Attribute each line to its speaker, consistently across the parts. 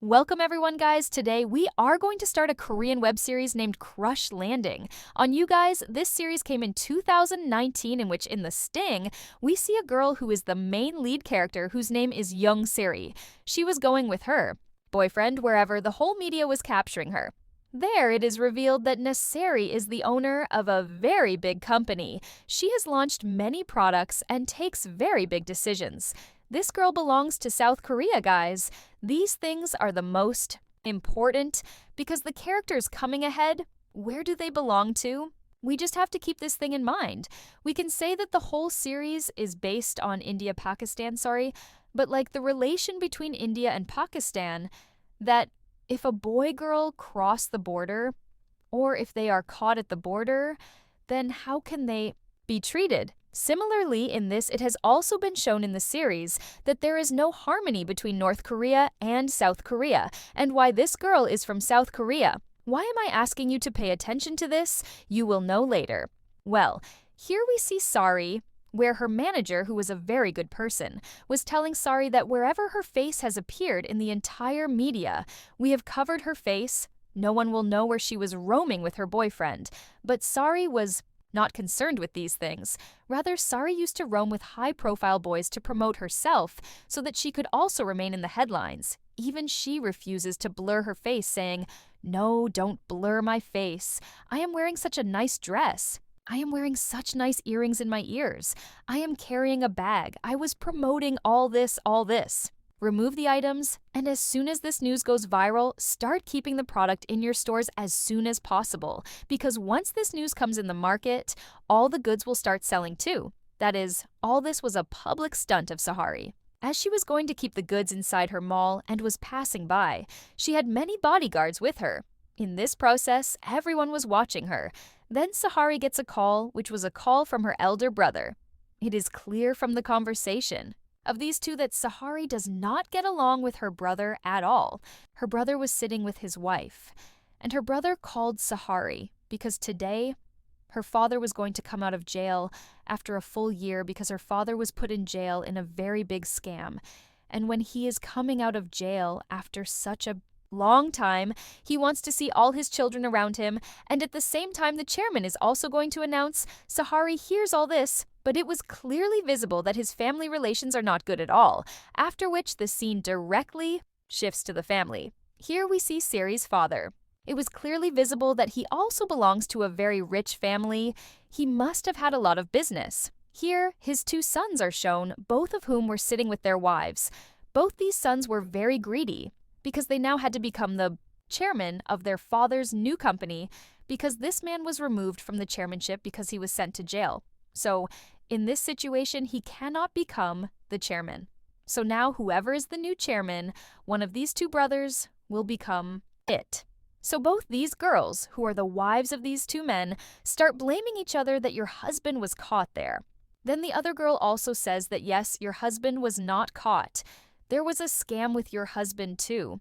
Speaker 1: Welcome everyone guys. Today we are going to start a Korean web series named Crush Landing. On You Guys, this series came in 2019 in which in The Sting, we see a girl who is the main lead character whose name is Young Sari. She was going with her boyfriend wherever the whole media was capturing her. There, it is revealed that Nasari is the owner of a very big company. She has launched many products and takes very big decisions. This girl belongs to South Korea, guys. These things are the most important because the characters coming ahead, where do they belong to? We just have to keep this thing in mind. We can say that the whole series is based on India-Pakistan, but like the relation between India and Pakistan, that if a boy-girl cross the border, or if they are caught at the border, then how can they be treated? Similarly, in this, it has also been shown in the series that there is no harmony between North Korea and South Korea, and why this girl is from South Korea. Why am I asking you to pay attention to this? You will know later. Well, here we see Sari, where her manager, who was a very good person, was telling Sari that wherever her face has appeared in the entire media, we have covered her face. No one will know where she was roaming with her boyfriend. But Sari was not concerned with these things. Rather, Sari used to roam with high-profile boys to promote herself so that she could also remain in the headlines. Even she refuses to blur her face, saying, "No, don't blur my face. I am wearing such a nice dress. I am wearing such nice earrings in my ears. I am carrying a bag. I was promoting all this. Remove the items, and as soon as this news goes viral, start keeping the product in your stores as soon as possible, because once this news comes in the market, all the goods will start selling too. That is, all this was a public stunt of Sari. As she was going to keep the goods inside her mall and was passing by, she had many bodyguards with her. In this process, everyone was watching her. Then Sari gets a call, which was a call from her elder brother. It is clear from the conversation of these two that Sari does not get along with her brother at all. Her brother was sitting with his wife, and her brother called Sari because today her father was going to come out of jail after a full year because her father was put in jail in a very big scam. And when he is coming out of jail after such a long time, he wants to see all his children around him, and at the same time the chairman is also going to announce. Sari hears all this, but it was clearly visible that his family relations are not good at all, after which the scene directly shifts to the family. Here we see Sari's father. It was clearly visible that he also belongs to a very rich family. He must have had a lot of business. Here, his two sons are shown, both of whom were sitting with their wives. Both these sons were very greedy, because they now had to become the chairman of their father's new company, because this man was removed from the chairmanship because he was sent to jail. So, in this situation, he cannot become the chairman. So now whoever is the new chairman, one of these two brothers, will become it. So both these girls, who are the wives of these two men, start blaming each other that your husband was caught there. Then the other girl also says that yes, your husband was not caught. There was a scam with your husband too.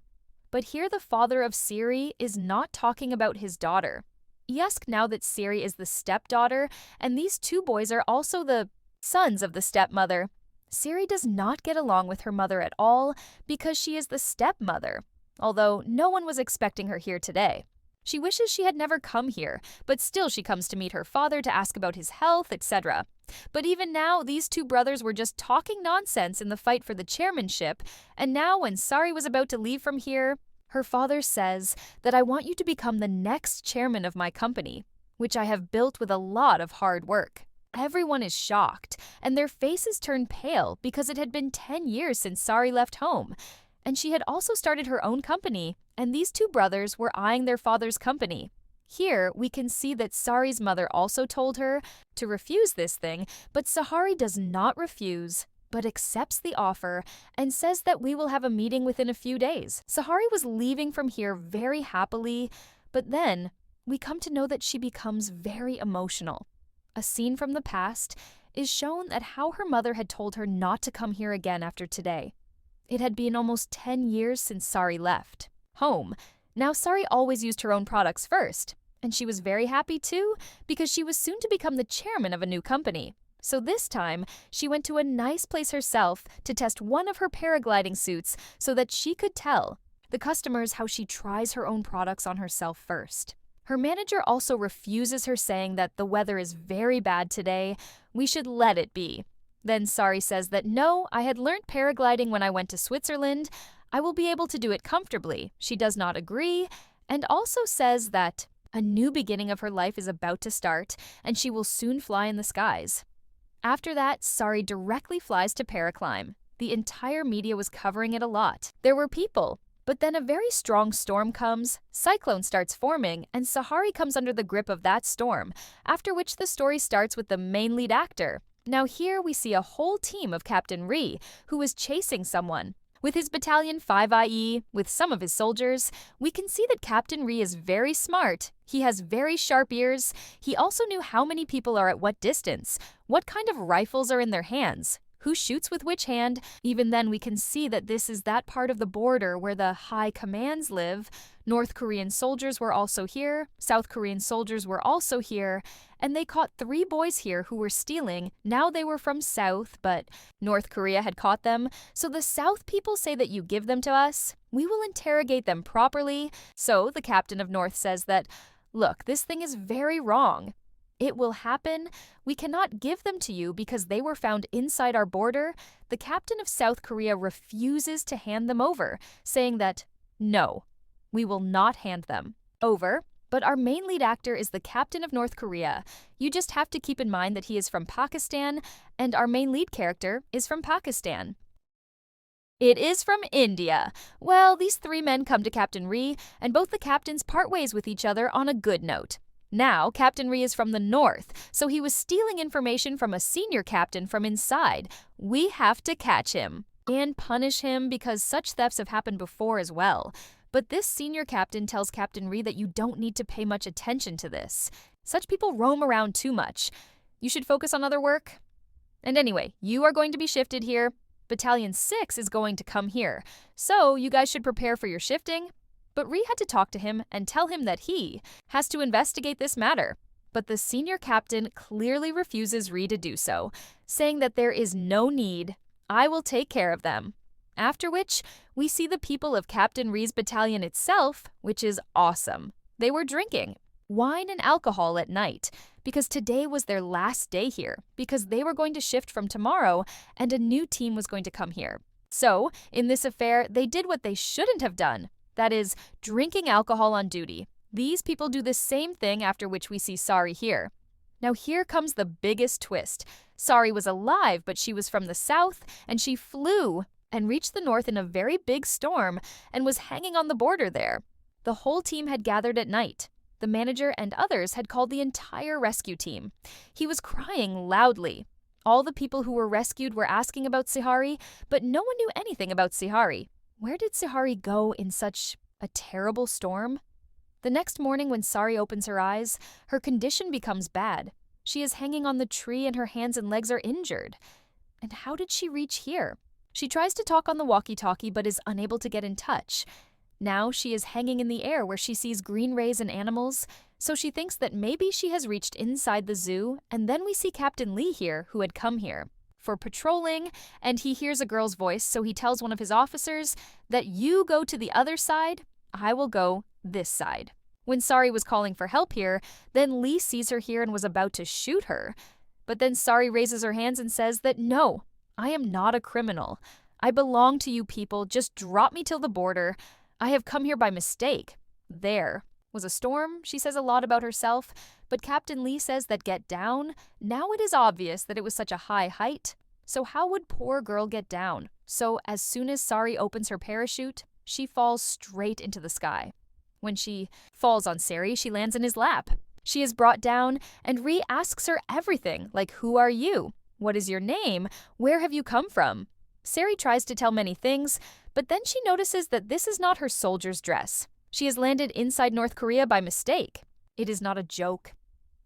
Speaker 1: But here the father of Sari is not talking about his daughter. Yes, now that Sari is the stepdaughter, and these two boys are also the sons of the stepmother. Sari does not get along with her mother at all because she is the stepmother, although no one was expecting her here today. She wishes she had never come here, but still she comes to meet her father to ask about his health, etc. But even now, these two brothers were just talking nonsense in the fight for the chairmanship, and now when Sari was about to leave from here, her father says that I want you to become the next chairman of my company, which I have built with a lot of hard work. Everyone is shocked, and their faces turn pale because it had been 10 years since Sari left home. And she had also started her own company, and these two brothers were eyeing their father's company. Here, we can see that Sari's mother also told her to refuse this thing, but Sari does not refuse, but accepts the offer and says that we will have a meeting within a few days. Sari was leaving from here very happily, but then we come to know that she becomes very emotional. A scene from the past is shown that how her mother had told her not to come here again after today. It had been almost 10 years since Sari left home. Now Sari always used her own products first, and she was very happy too because she was soon to become the chairman of a new company. So this time, she went to a nice place herself to test one of her paragliding suits so that she could tell the customers how she tries her own products on herself first. Her manager also refuses her, saying that the weather is very bad today, we should let it be. Then Sari says that no, I had learned paragliding when I went to Switzerland, I will be able to do it comfortably. She does not agree, and also says that a new beginning of her life is about to start, and she will soon fly in the skies. After that, Sari directly flies to paraclimb. The entire media was covering it a lot. There were people. But then a very strong storm comes, cyclone starts forming, and Sari comes under the grip of that storm, after which the story starts with the main lead actor. Now here we see a whole team of Captain Ri, who is chasing someone. With his battalion 5IE, with some of his soldiers, we can see that Captain Ri is very smart. He has very sharp ears. He also knew how many people are at what distance, what kind of rifles are in their hands, who shoots with which hand. Even then, we can see that this is that part of the border where the high commands live. North Korean soldiers were also here, South Korean soldiers were also here, and they caught 3 boys here who were stealing. Now they were from South, but North Korea had caught them. So the South people say that you give them to us, we will interrogate them properly. So the captain of North says that, look, this thing is very wrong. It will happen. We cannot give them to you because they were found inside our border. The captain of South Korea refuses to hand them over, saying that, no, we will not hand them over. But our main lead actor is the captain of North Korea. You just have to keep in mind that he is from Pakistan, and our main lead character is from Pakistan. It is from India. Well, these 3 men come to Captain Ri, and both the captains part ways with each other on a good note. Now, Captain Ri is from the north, so he was stealing information from a senior captain from inside. We have to catch him and punish him because such thefts have happened before as well. But this senior captain tells Captain Ri that you don't need to pay much attention to this. Such people roam around too much. You should focus on other work. And anyway, you are going to be shifted here. Battalion 6 is going to come here. So you guys should prepare for your shifting. But Ri had to talk to him and tell him that he has to investigate this matter. But the senior captain clearly refuses Ri to do so, saying that there is no need. I will take care of them. After which, we see the people of Captain Ri's battalion itself, which is awesome. They were drinking wine and alcohol at night because today was their last day here, because they were going to shift from tomorrow and a new team was going to come here. So, in this affair, they did what they shouldn't have done. That is, drinking alcohol on duty. These people do the same thing, after which we see Sari here. Now here comes the biggest twist. Sari was alive, but she was from the south, and she flew and reached the north in a very big storm and was hanging on the border there. The whole team had gathered at night. The manager and others had called the entire rescue team. He was crying loudly. All the people who were rescued were asking about Sari, but no one knew anything about Sari. Where did Sari go in such a terrible storm? The next morning when Sari opens her eyes, her condition becomes bad. She is hanging on the tree and her hands and legs are injured. And how did she reach here? She tries to talk on the walkie-talkie but is unable to get in touch. Now she is hanging in the air where she sees green rays and animals, so she thinks that maybe she has reached inside the zoo, and then we see Captain Lee here, who had come here for patrolling, and he hears a girl's voice, so he tells one of his officers that you go to the other side, I will go this side. When Sari was calling for help here, then Lee sees her here and was about to shoot her. But then Sari raises her hands and says that no, I am not a criminal. I belong to you people, just drop me till the border. I have come here by mistake. There was a storm. She says a lot about herself, but Captain Lee says that get down. Now it is obvious that it was such a high height. So how would poor girl get down? So as soon as Sari opens her parachute, she falls straight into the sky. When she falls on Sari, she lands in his lap. She is brought down, and Ri asks her everything, like who are you? What is your name? Where have you come from? Sari tries to tell many things, but then she notices that this is not her soldier's dress. She has landed inside North Korea by mistake. It is not a joke.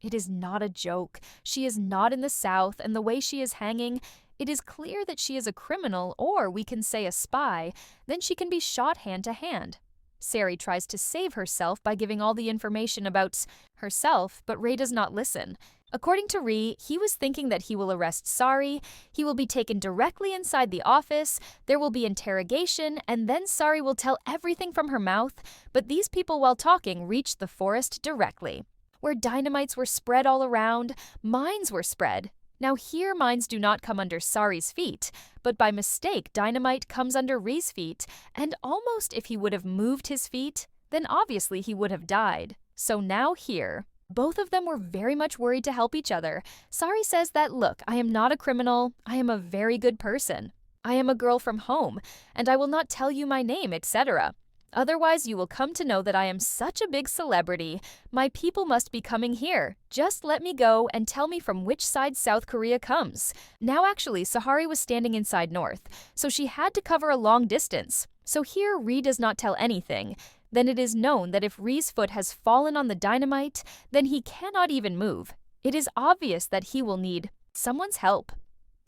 Speaker 1: It is not a joke. She is not in the South, and the way she is hanging, it is clear that she is a criminal, or we can say a spy. Then she can be shot hand to hand. Sari tries to save herself by giving all the information about herself, but Ray does not listen. According to Ree, he was thinking that he will arrest Sari, he will be taken directly inside the office, there will be interrogation, and then Sari will tell everything from her mouth, but these people while talking reached the forest directly, where dynamites were spread all around, mines were spread. Now here mines do not come under Sari's feet, but by mistake dynamite comes under Ree's feet, and almost if he would have moved his feet, then obviously he would have died. So now here, both of them were very much worried to help each other. Sari says that, look, I am not a criminal, I am a very good person. I am a girl from home, and I will not tell you my name, etc. Otherwise you will come to know that I am such a big celebrity. My people must be coming here. Just let me go and tell me from which side South Korea comes. Now actually, Sahari was standing inside North, so she had to cover a long distance. So here Ree does not tell anything. Then it is known that if Ree's foot has fallen on the dynamite, then he cannot even move. It is obvious that he will need someone's help.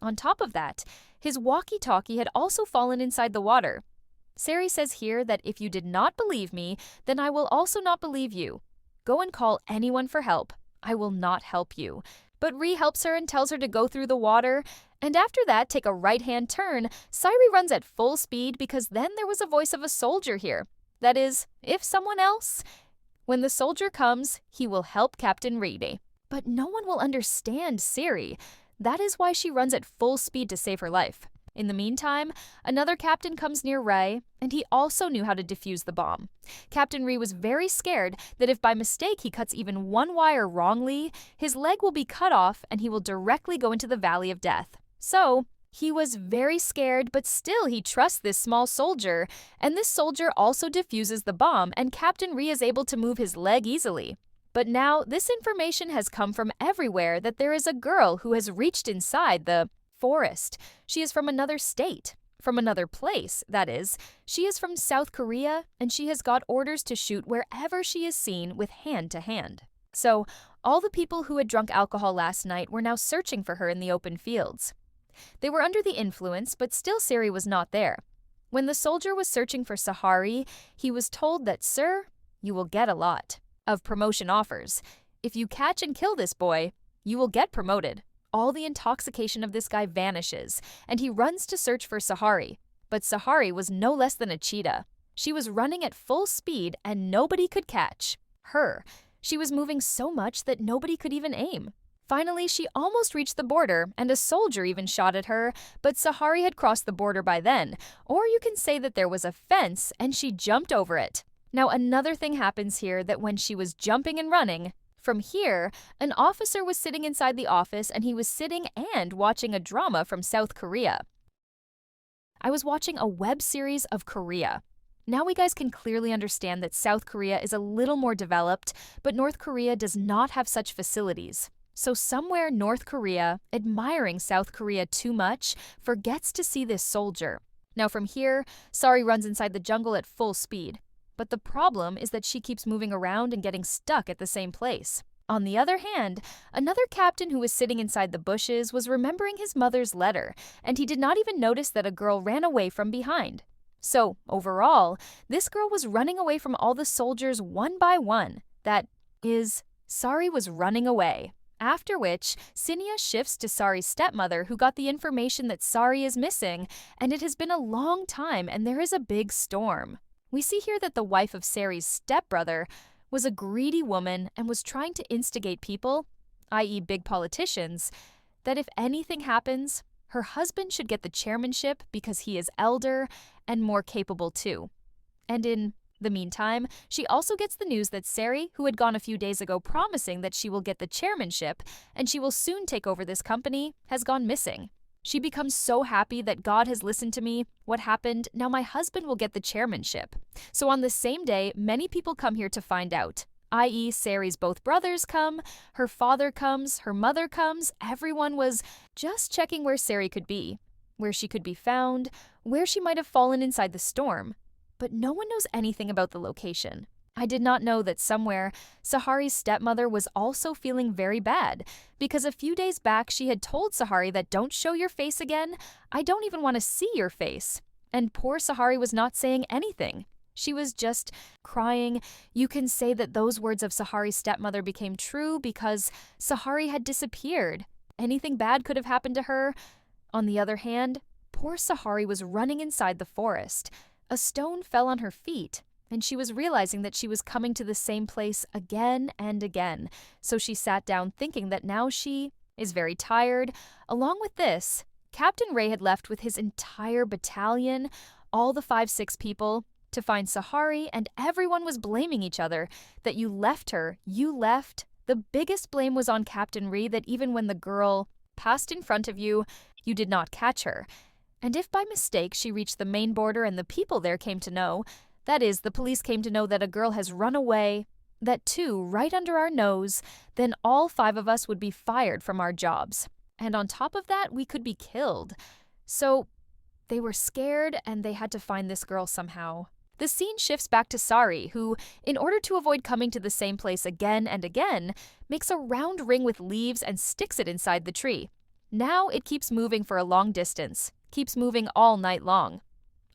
Speaker 1: On top of that, his walkie-talkie had also fallen inside the water. Sari says here that if you did not believe me, then I will also not believe you. Go and call anyone for help. I will not help you. But Ree helps her and tells her to go through the water, and after that take a right-hand turn. Sari runs at full speed because then there was a voice of a soldier here. That is, if someone else. When the soldier comes, he will help Captain Reedy. But no one will understand Sari. That is why she runs at full speed to save her life. In the meantime, another captain comes near Ray, and he also knew how to defuse the bomb. Captain Ree was very scared that if by mistake he cuts even one wire wrongly, his leg will be cut off and he will directly go into the Valley of Death. So, he was very scared, but still he trusts this small soldier, and this soldier also defuses the bomb, and Captain Ree is able to move his leg easily. But now, this information has come from everywhere that there is a girl who has reached inside the forest. She is from another state, from another place, that is. She is from South Korea, and she has got orders to shoot wherever she is seen with hand to hand. So, all the people who had drunk alcohol last night were now searching for her in the open fields. They were under the influence, but still Sari was not there. When the soldier was searching for Sahari, he was told that, sir, you will get a lot of promotion offers. If you catch and kill this boy, you will get promoted. All the intoxication of this guy vanishes, and he runs to search for Sahari. But Sahari was no less than a cheetah. She was running at full speed, and nobody could catch her. She was moving so much that nobody could even aim. Finally, she almost reached the border, and a soldier even shot at her, but Sahari had crossed the border by then, or you can say that there was a fence, and she jumped over it. Now, another thing happens here that when she was jumping and running, from here, an officer was sitting inside the office, and he was sitting and watching a drama from South Korea. I was watching a web series of Korea. Now we guys can clearly understand that South Korea is a little more developed, but North Korea does not have such facilities. So somewhere North Korea, admiring South Korea too much, forgets to see this soldier. Now from here, Sari runs inside the jungle at full speed. But the problem is that she keeps moving around and getting stuck at the same place. On the other hand, another captain who was sitting inside the bushes was remembering his mother's letter, and he did not even notice that a girl ran away from behind. So, overall, this girl was running away from all the soldiers one by one. That is, Sari was running away. After which, Sinia shifts to Sari's stepmother, who got the information that Sari is missing, and it has been a long time and there is a big storm. We see here that the wife of Sari's stepbrother was a greedy woman and was trying to instigate people, i.e. big politicians, that if anything happens, her husband should get the chairmanship because he is elder and more capable too. And in the meantime, she also gets the news that Sari, who had gone a few days ago promising that she will get the chairmanship and she will soon take over this company, has gone missing. She becomes so happy that God has listened to me. What happened? Now my husband will get the chairmanship. So on the same day, many people come here to find out, i.e. Sari's both brothers come, her father comes, her mother comes. Everyone was just checking where Sari could be, where she could be found, where she might have fallen inside the storm. But no one knows anything about the location. I did not know that somewhere, Sahari's stepmother was also feeling very bad, because a few days back she had told Sahari that don't show your face again, I don't even want to see your face. And poor Sahari was not saying anything. She was just crying. You can say that those words of Sahari's stepmother became true because Sahari had disappeared. Anything bad could have happened to her. On the other hand, poor Sahari was running inside the forest. A stone fell on her feet, and she was realizing that she was coming to the same place again and again. So she sat down thinking that now she is very tired. Along with this, Captain Ray had left with his entire battalion, all the 5-6 people, to find Sahari, and everyone was blaming each other that you left her, you left. The biggest blame was on Captain Ray that even when the girl passed in front of you, you did not catch her. And if by mistake she reached the main border and the people there came to know, that is, the police came to know that a girl has run away, that too, right under our nose, then all 5 of us would be fired from our jobs. And on top of that, we could be killed. So they were scared and they had to find this girl somehow. The scene shifts back to Sari, who, in order to avoid coming to the same place again and again, makes a round ring with leaves and sticks it inside the tree. Now it keeps moving for a long distance, keeps moving all night long.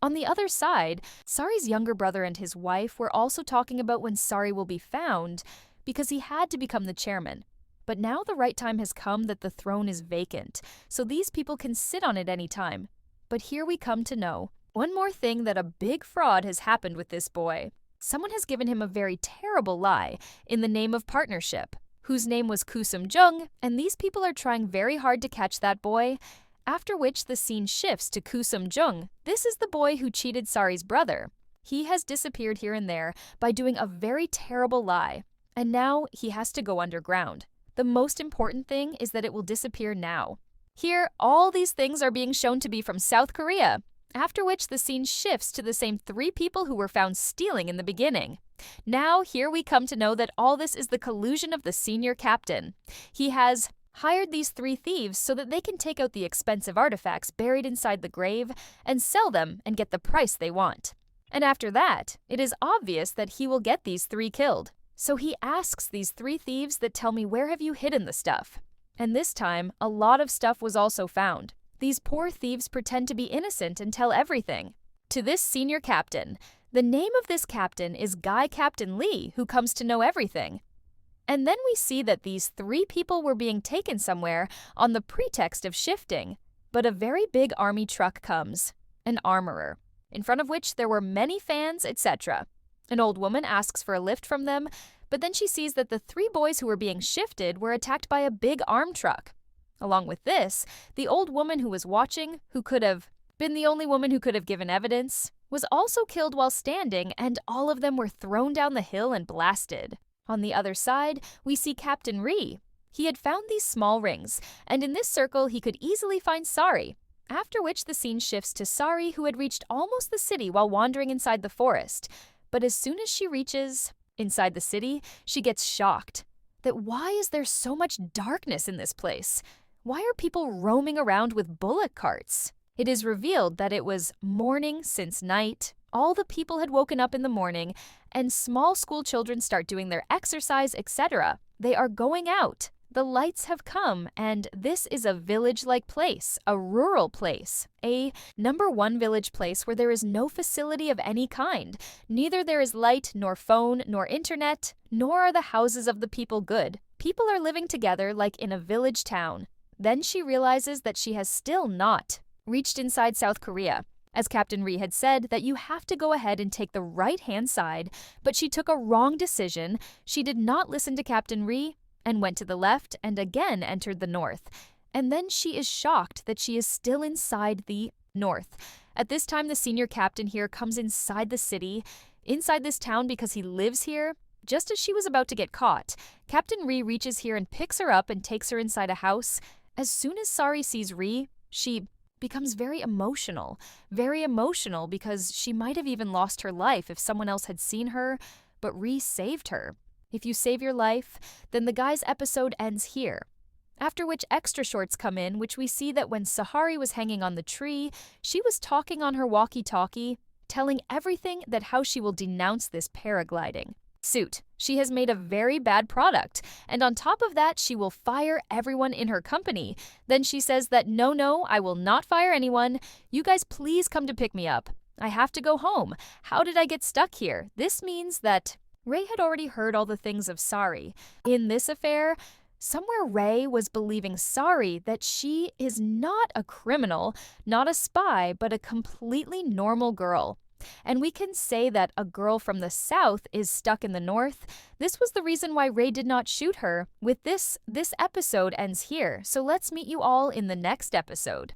Speaker 1: On the other side, Sari's younger brother and his wife were also talking about when Sari will be found, because he had to become the chairman. But now the right time has come that the throne is vacant, so these people can sit on it any time. But here we come to know one more thing, that a big fraud has happened with this boy. Someone has given him a very terrible lie in the name of partnership, whose name was Kusum Jung, and these people are trying very hard to catch that boy, after which the scene shifts to Kusum Jung. This is the boy who cheated Sari's brother. He has disappeared here and there by doing a very terrible lie, and now he has to go underground. The most important thing is that it will disappear now. Here, all these things are being shown to be from South Korea, after which the scene shifts to the same 3 people who were found stealing in the beginning. Now, here we come to know that all this is the collusion of the senior captain. He has hired these 3 thieves so that they can take out the expensive artifacts buried inside the grave and sell them and get the price they want. And after that, it is obvious that he will get these 3 killed. So he asks these 3 thieves that tell me, where have you hidden the stuff? And this time, a lot of stuff was also found. These poor thieves pretend to be innocent and tell everything to this senior captain. The name of this captain is Guy Captain Lee, who comes to know everything. And then we see that these 3 people were being taken somewhere on the pretext of shifting. But a very big army truck comes, an armorer, in front of which there were many fans, etc. An old woman asks for a lift from them, but then she sees that the 3 boys who were being shifted were attacked by a big arm truck. Along with this, the old woman who was watching, who could have been the only woman who could have given evidence, was also killed while standing, and all of them were thrown down the hill and blasted. On the other side, we see Captain Ree. He had found these small rings, and in this circle he could easily find Sari, after which the scene shifts to Sari, who had reached almost the city while wandering inside the forest. But as soon as she reaches inside the city, she gets shocked. That why is there so much darkness in this place? Why are people roaming around with bullock carts? It is revealed that it was morning since night. All the people had woken up in the morning, and small school children start doing their exercise, etc. They are going out. The lights have come, and this is a village-like place, a rural place, a number 1 village place where there is no facility of any kind. Neither there is light, nor phone, nor internet, nor are the houses of the people good. People are living together like in a village town. Then she realizes that she has still not reached inside South Korea. As Captain Ree had said, that you have to go ahead and take the right-hand side, but she took a wrong decision. She did not listen to Captain Ree and went to the left and again entered the north. And then she is shocked that she is still inside the north. At this time, the senior captain here comes inside the city, inside this town because he lives here. Just as she was about to get caught, Captain Ree reaches here and picks her up and takes her inside a house. As soon as Sari sees Ree, she becomes very emotional because she might have even lost her life if someone else had seen her, but Ree saved her. If you save your life, then the guy's episode ends here. After which extra shorts come in, which we see that when Sahari was hanging on the tree, she was talking on her walkie-talkie, telling everything that how she will denounce this paragliding suit. She has made a very bad product, and on top of that, she will fire everyone in her company. Then she says that no, I will not fire anyone. You guys please come to pick me up. I have to go home. How did I get stuck here? This means that Ray had already heard all the things of Sari. In this affair, somewhere Ray was believing Sari that she is not a criminal, not a spy, but a completely normal girl. And we can say that a girl from the South is stuck in the North. This was the reason why Ray did not shoot her. With this episode ends here, so let's meet you all in the next episode.